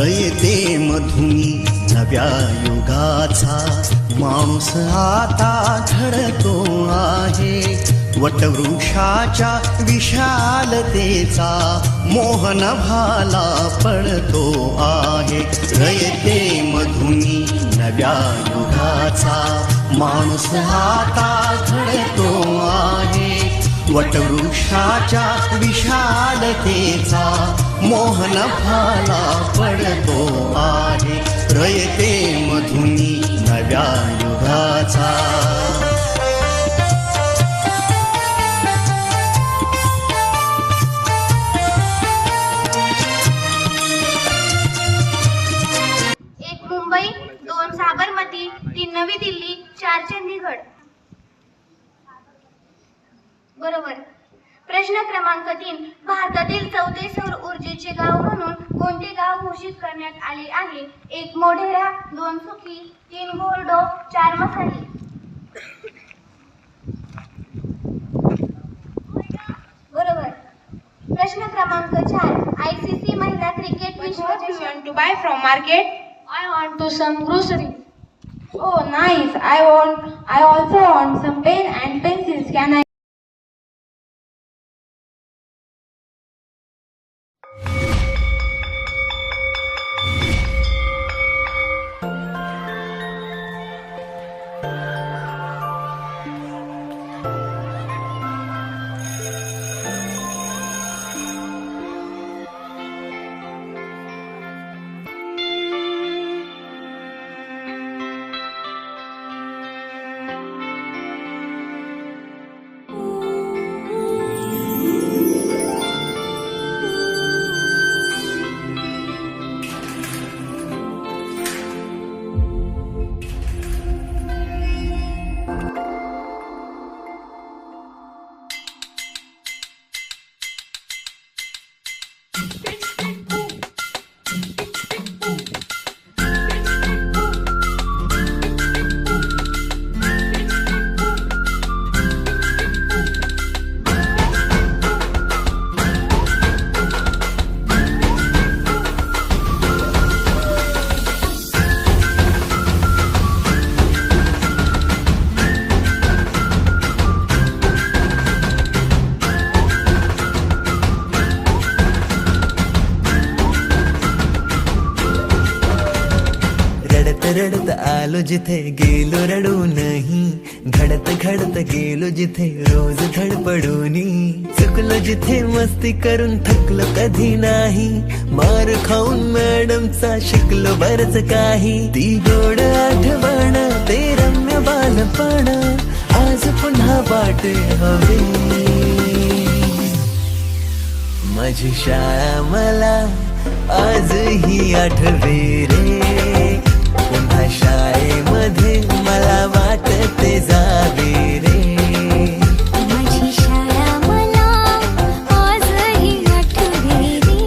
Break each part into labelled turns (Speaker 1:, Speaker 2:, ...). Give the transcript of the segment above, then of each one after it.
Speaker 1: रयते मधुनी नव्या युगाचा माणूस आता घडतो आहे. वटवृक्षाच्या विशालतेचा मोहन भाला पडतो आहे. रयते मधुनी नव्या युगाचा माणूस आता घडतो आहे. वटवृक्षाच्या विशालतेचा मोहन भाला पडतो आहे. रयते मधुनी नव्या युगाचा.
Speaker 2: एक मुंबई, 2 साबरमती, 3 नवी दिल्ली, 4 चंदीगड. बरोबर. प्रश्न क्रमांक 3. भारतातील 4थे सौर ऊर्जेचे गाव म्हणून कोणते गाव घोषित करण्यात आले आहे? 1 मोढेरा, 2 सुकी, 3 बोर्डो, 4 मसाली. बरोबर. प्रश्न क्रमांक 4. ICC महिला क्रिकेट विश्वचषक.
Speaker 3: To buy from market?
Speaker 2: I want to some grocery.
Speaker 3: Oh, nice. I also want some pen and pencils. Can I?
Speaker 4: रडत आलो जिथे गेलो रडू नाही. घडत घडत गेलो जिथे रोज धडपडूनी. चुकलो जिथे मस्ती करून थकलो कधी नाही. मार खाऊन मॅडमचा शिकलो बरच काही. ती गोड आठवण ते रम्य बालपण आज पुन्हा वाटे हवे. माझी शाळा मला आजही आठवे रे. पुन्हा शाळेमध्ये मला वाटते जावे रे.
Speaker 5: माझी शाळा मला आजही आठवे रे.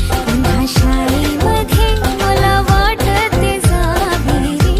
Speaker 5: पुन्हा शाळेमध्ये मला वाटते जावे रे.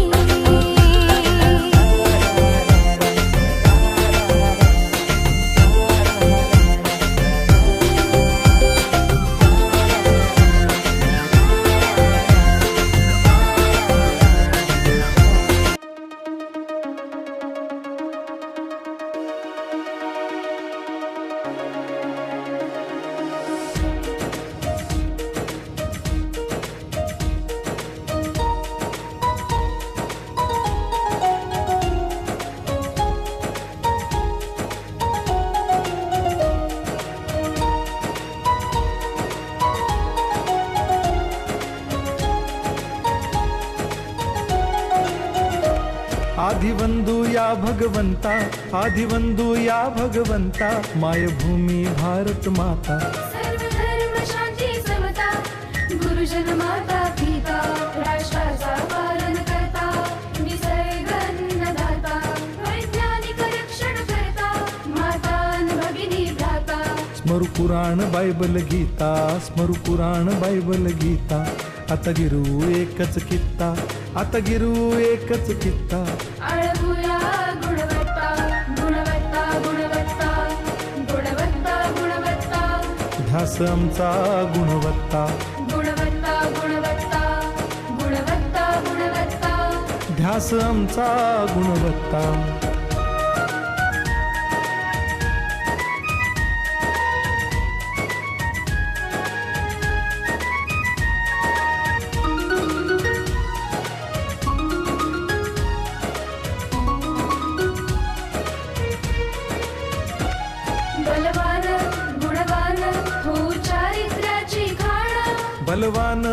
Speaker 6: आदिवंदू या भगवंता, आदिवंदू या भगवंता, मायभूमी भारत माता.
Speaker 7: सर्व धर्म शांती समता, गुरुजन माता पिता, राष्ट्राचा पालन करता, निसर्ग अन्नदाता, वैज्ञानिक रक्षण करता, माता भगिनी भ्राता.
Speaker 6: स्मरू पुराण बायबल गीता, स्मरू पुराण बायबल गीता. आता गिरू एकच कित्ता, आता गिरू एकच कित्ता.
Speaker 7: आळवूया गुणवत्ता, गुणवत्ता, गुणवत्ता, गुणवत्ता, गुणवत्ता.
Speaker 6: ध्यास आमचा गुणवत्ता,
Speaker 7: गुणवत्ता, गुणवत्ता गुणवत्ता गुणवत्ता
Speaker 6: ध्यास आमचा गुणवत्ता.
Speaker 7: बलवान गुणवान हो चारित्र्याची खाण
Speaker 6: बलवान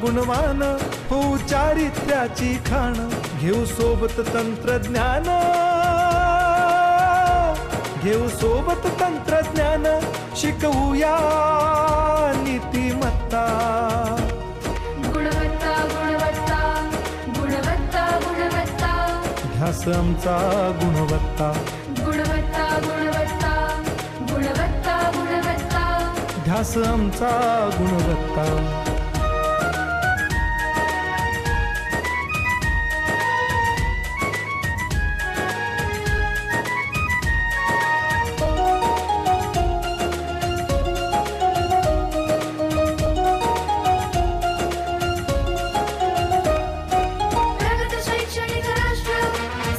Speaker 6: गुणवान हो चारित्र्याची खाण. घेऊ सोबत तंत्रज्ञान, घेऊ सोबत तंत्रज्ञान, शिकवूया नीतिमत्ता.
Speaker 7: गुणवत्ता गुणवत्ता गुणवत्ता गुणवत्ता
Speaker 6: ध्यास आमचा गुणवत्ता.
Speaker 7: गुणवत्ता गुणवत्ता गुणवत्ता गुणवत्ता
Speaker 6: ध्यास आमचा गुणवत्ता.
Speaker 7: प्रगत शैक्षणिक राष्ट्र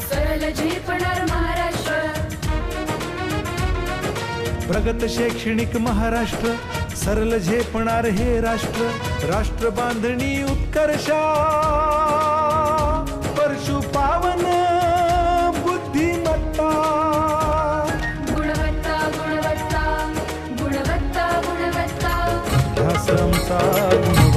Speaker 7: सरल झेपणार महाराष्ट्र
Speaker 6: प्रगत शैक्षणिक महाराष्ट्र सरल झेपणार हे राष्ट्र. राष्ट्र बांधणी उत्कर्षा परशु पावन बुद्धिमत्ता.
Speaker 7: गुणवत्ता गुणवत्ता गुणवत्ता गुणवत्ता
Speaker 6: ध्यास आमचा गुणवत्ता.